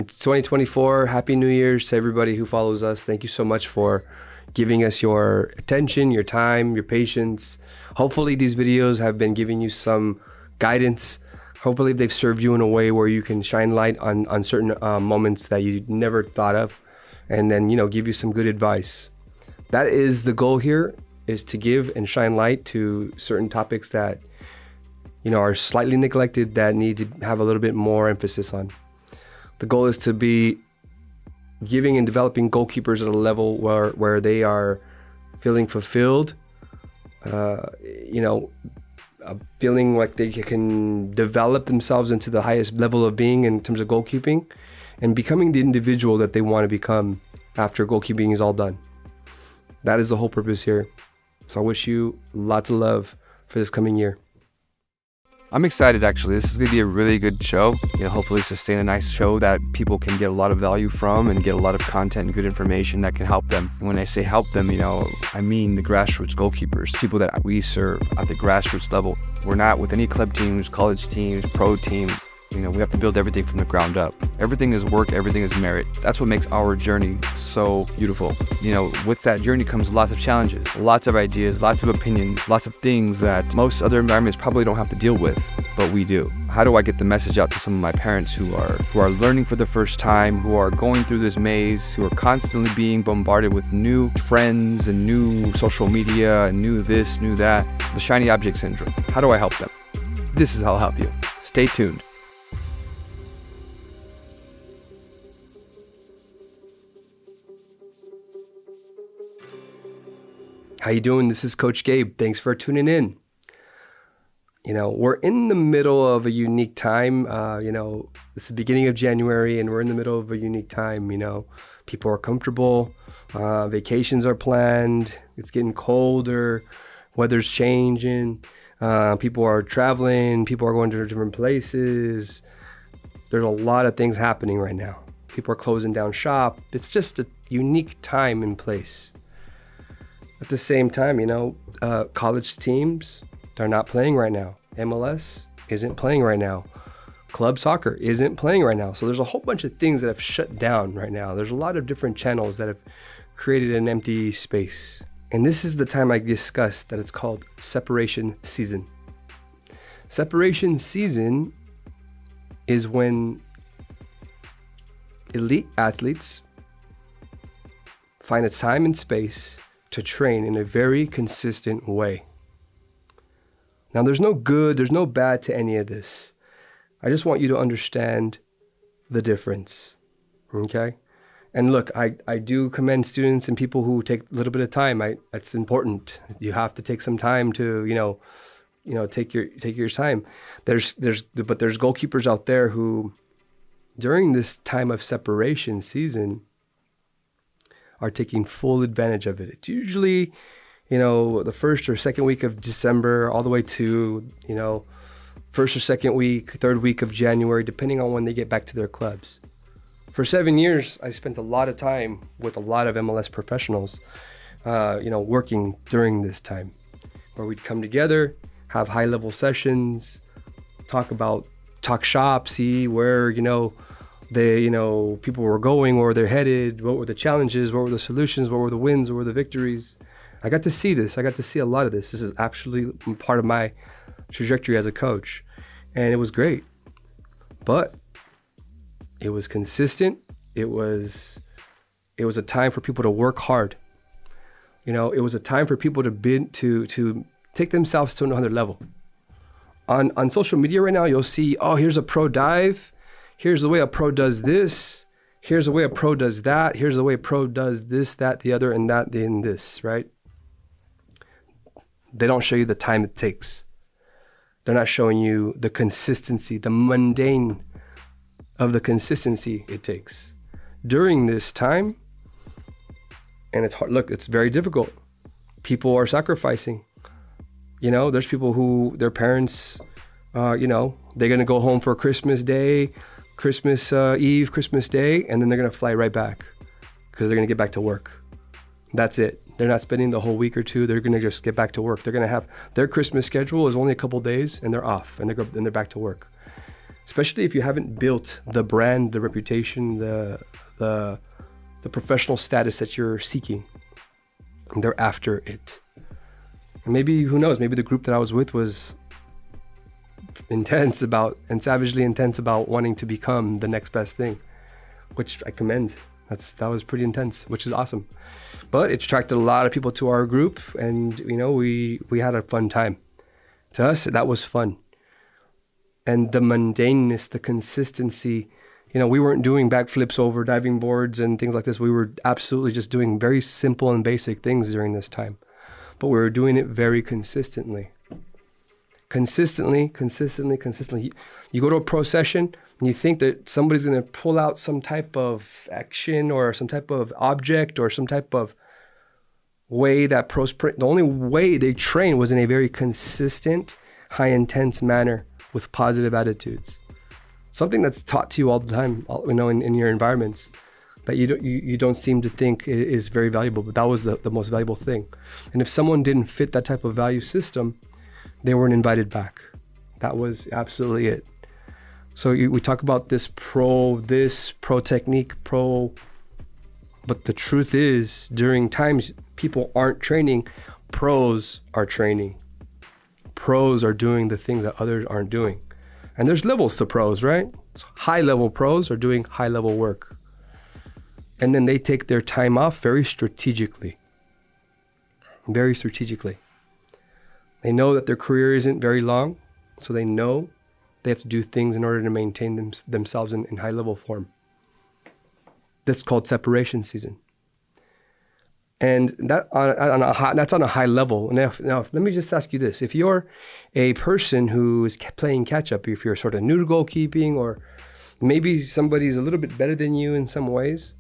It's 2024. Happy New Year's to everybody who follows us. Thank you so much for giving us your attention, your time, your patience. Hopefully these videos have been giving you some guidance. Hopefully they've served you in a way where you can shine light on certain moments that you never thought of, and then, give you some good advice. That is the goal here, is to give and shine light to certain topics that, are slightly neglected, that need to have a little bit more emphasis on. The goal is to be giving and developing goalkeepers at a level where they are feeling fulfilled, feeling like they can develop themselves into the highest level of being in terms of goalkeeping, and becoming the individual that they want to become after goalkeeping is all done. That is the whole purpose here. So I wish you lots of love for this coming year. I'm excited, actually. This is going to be a really good show. Hopefully sustain a nice show that people can get a lot of value from and get a lot of content and good information that can help them. And when I say help them, I mean the grassroots goalkeepers, people that we serve at the grassroots level. We're not with any club teams, college teams, pro teams. We have to build everything from the ground up. Everything is work, everything is merit. That's what makes our journey so beautiful. With that journey comes lots of challenges, lots of ideas, lots of opinions, lots of things that most other environments probably don't have to deal with, but we do. How do I get the message out to some of my parents who are learning for the first time, who are going through this maze, who are constantly being bombarded with new trends and new social media and new this, new that, the shiny object syndrome? How do I help them? This is how I'll help you. Stay tuned. How you doing? This is Coach Gabe. Thanks for tuning in. We're in the middle of a unique time. It's the beginning of January, and we're in the middle of a unique time. People are comfortable. Vacations are planned. It's getting colder. Weather's changing. People are traveling. People are going to different places. There's a lot of things happening right now. People are closing down shop. It's just a unique time and place. At the same time, college teams, they're not playing right now. MLS isn't playing right now. Club soccer isn't playing right now. So there's a whole bunch of things that have shut down right now. There's a lot of different channels that have created an empty space. And this is the time I discussed that it's called separation season. Separation season is when elite athletes find a time and space to train in a very consistent way. Now, there's no good, there's no bad to any of this. I just want you to understand the difference, okay? And look, I do commend students and people who take a little bit of time. That's important. You have to take some time to, take your time. There's goalkeepers out there who, during this time of separation season, are taking full advantage of it. It's usually, the first or second week of December, all the way to, first or second week, third week of January, depending on when they get back to their clubs. For 7 years, I spent a lot of time with a lot of MLS professionals, working during this time, where we'd come together, have high-level sessions, talk shop, see where, people were going, where they're headed, what were the challenges, what were the solutions, what were the wins, what were the victories. I got to see this. I got to see a lot of this. This is actually part of my trajectory as a coach. And it was great. But it was consistent. It was a time for people to work hard. It was a time for people to take themselves to another level. On social media right now, you'll see, here's a pro dive. Here's the way a pro does this. Here's the way a pro does that. Here's the way a pro does this, that, the other, and that, and this, right? They don't show you the time it takes. They're not showing you the consistency, the mundane of the consistency it takes. During this time, and it's hard, look, it's very difficult. People are sacrificing. There's people who, their parents, they're going to go home for Christmas Day, Christmas Eve, Christmas Day, and then they're going to fly right back because they're going to get back to work. That's it. They're not spending the whole week or two. They're going to just get back to work. They're going to have their Christmas schedule is only a couple days, and they're off, and they're back to work. especially if you haven't built the brand, the reputation, the professional status that you're seeking. They're after it. And maybe, who knows, maybe the group that I was with was intense about and savagely intense about wanting to become the next best thing, which I commend. That was pretty intense, which is awesome. But it attracted a lot of people to our group, and we had a fun time. To us, that was fun. And the mundaneness, the consistency, we weren't doing backflips over diving boards and things like this. We were absolutely just doing very simple and basic things during this time. But we were doing it very consistently. Consistently. You go to a pro session and you think that somebody's going to pull out some type of action or some type of object or some type of way that pros, the only way they train was in a very consistent, high intense manner with positive attitudes. Something that's taught to you all the time, in your environments, that you don't seem to think is very valuable, but that was the most valuable thing. And if someone didn't fit that type of value system, they weren't invited back. That was absolutely it. So we talk about this pro technique, but the truth is, during times people aren't training, pros are training. Pros are doing the things that others aren't doing. And there's levels to pros, right? So high-level pros are doing high-level work. And then they take their time off very strategically. Very strategically. They know that their career isn't very long, so they know they have to do things in order to maintain themselves in high-level form. That's called separation season. And that's on a high level. Now, let me just ask you this. If you're a person who is playing catch-up, if you're sort of new to goalkeeping, or maybe somebody's a little bit better than you in some ways,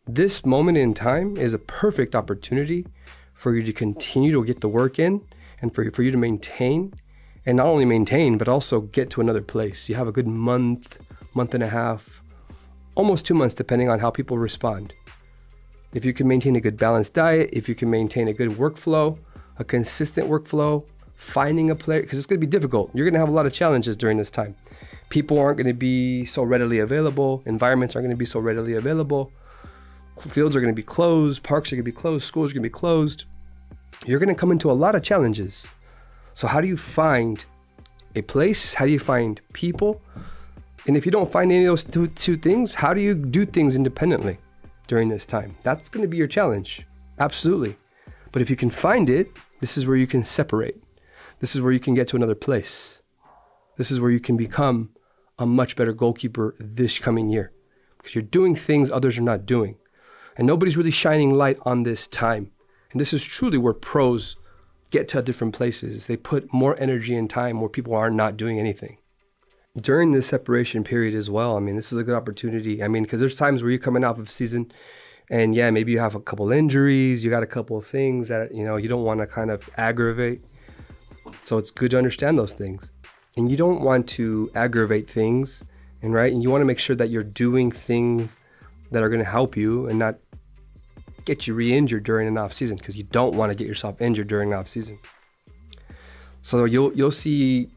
this moment in time is a perfect opportunity for you to continue to get the work in and for you to maintain, and not only maintain, but also get to another place. You have a good month and a half, almost 2 months, depending on how people respond. If you can maintain a good balanced diet, if you can maintain a good workflow, a consistent workflow, finding a player, because it's going to be difficult. You're going to have a lot of challenges during this time. People aren't going to be so readily available. Environments aren't going to be so readily available. Fields are going to be closed. Parks are going to be closed. Schools are going to be closed. You're going to come into a lot of challenges. So how do you find a place? How do you find people? And if you don't find any of those two things, how do you do things independently during this time? That's going to be your challenge. Absolutely. But if you can find it, this is where you can separate. This is where you can get to another place. This is where you can become a much better goalkeeper this coming year, because you're doing things others are not doing. And nobody's really shining light on this time. And this is truly where pros get to different places. They put more energy and time where people are not doing anything. During this separation period as well, this is a good opportunity. Because there's times where you're coming off of season and maybe you have a couple injuries, you got a couple of things that, you don't want to kind of aggravate. So it's good to understand those things. And you don't want to aggravate things, and you want to make sure that you're doing things that are going to help you and not get you re-injured during an off season, because you don't want to get yourself injured during an off season. So you'll see,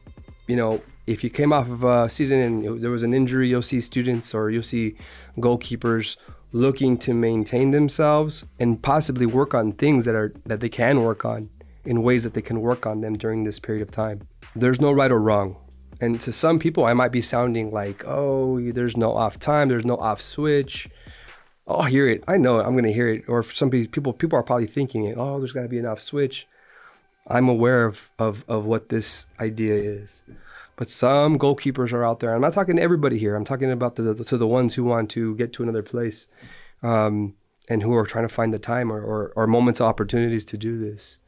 if you came off of a season and there was an injury, you'll see students or you'll see goalkeepers looking to maintain themselves and possibly work on things that they can work on in ways that they can work on them during this period of time. There's no right or wrong. And to some people, I might be sounding like, oh, there's no off time, there's no off switch. I'll hear it. I know I'm going to hear it. Or for some people are probably thinking it. Oh, there's got to be an off switch. I'm aware of what this idea is. But some goalkeepers are out there. I'm not talking to everybody here. I'm talking about to the ones who want to get to another place and who are trying to find the time or moments of opportunities to do this.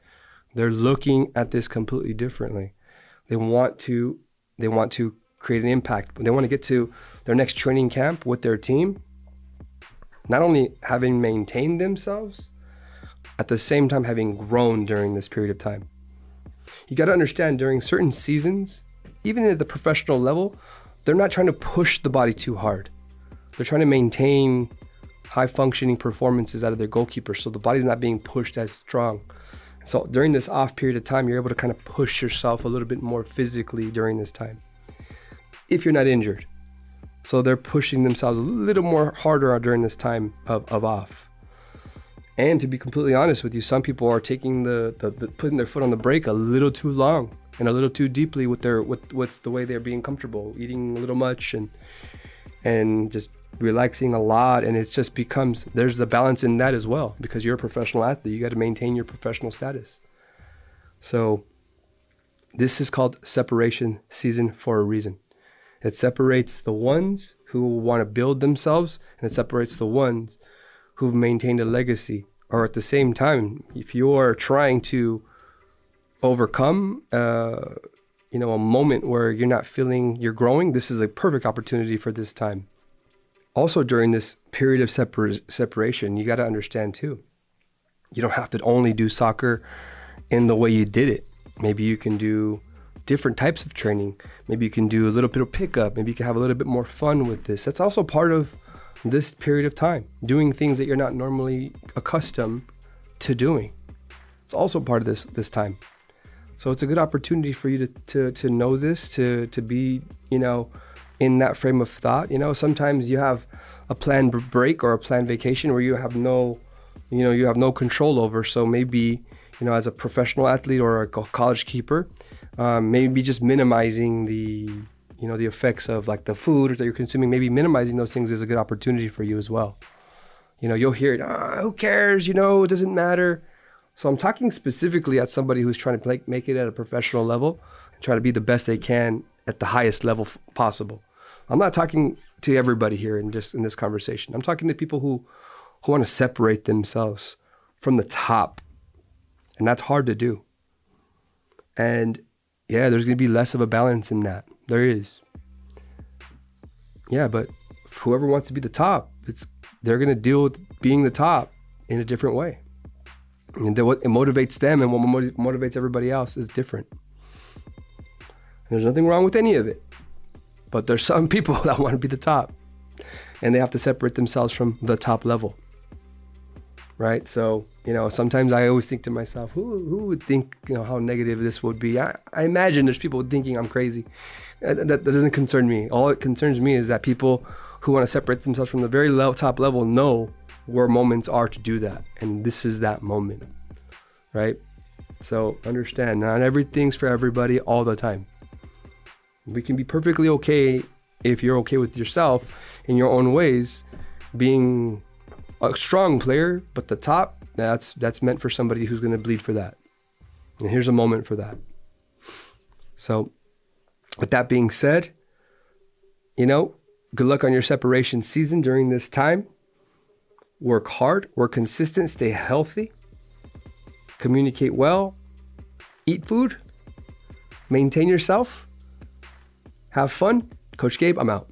They're looking at this completely differently. They want to create an impact. They want to get to their next training camp with their team, not only having maintained themselves, at the same time having grown during this period of time. You got to understand, during certain seasons, even at the professional level, they're not trying to push the body too hard. They're trying to maintain high functioning performances out of their goalkeeper, so the body's not being pushed as strong. So during this off period of time, you're able to kind of push yourself a little bit more physically during this time. if you're not injured. So they're pushing themselves a little more harder during this time of off. And to be completely honest with you, some people are taking the putting their foot on the brake a little too long and a little too deeply with the way they're being comfortable, eating a little much and just relaxing a lot. And it just becomes, there's a balance in that as well, because you're a professional athlete. You got to maintain your professional status. So this is called separation season for a reason. It separates the ones who want to build themselves, and it separates the ones who've maintained a legacy. Or at the same time, if you're trying to overcome, a moment where you're not feeling you're growing, this is a perfect opportunity for this time. Also, during this period of separation, you got to understand too, you don't have to only do soccer in the way you did it. Maybe you can do different types of training. Maybe you can do a little bit of pickup. Maybe you can have a little bit more fun with this. That's also part of this period of time, doing things that you're not normally accustomed to doing. It's also part of this time. So it's a good opportunity for you to know this, to be, in that frame of thought. Sometimes you have a planned break or a planned vacation where you have no control over. So maybe, as a professional athlete or a college keeper, maybe just minimizing the effects of like the food that you're consuming, maybe minimizing those things is a good opportunity for you as well. You'll hear it, who cares? It doesn't matter. So I'm talking specifically at somebody who's trying to make it at a professional level and try to be the best they can at the highest level possible. I'm not talking to everybody here in this conversation. I'm talking to people who want to separate themselves from the top. And that's hard to do. And yeah, there's going to be less of a balance in that. There is. Yeah, but whoever wants to be the top, they're going to deal with being the top in a different way. And what motivates them and what motivates everybody else is different. There's nothing wrong with any of it. But there's some people that want to be the top. And they have to separate themselves from the top level. Right? So, sometimes I always think to myself, who would think, how negative this would be? I imagine there's people thinking I'm crazy. That doesn't concern me. All it concerns me is that people who want to separate themselves from the very top level know where moments are to do that. And this is that moment, right? So understand, not everything's for everybody all the time. We can be perfectly okay if you're okay with yourself in your own ways, being a strong player, but the top, that's meant for somebody who's going to bleed for that. And here's a moment for that. So with that being said, good luck on your separation season during this time. Work hard, work consistent, stay healthy, communicate well, eat food, maintain yourself, have fun. Coach Gabe, I'm out.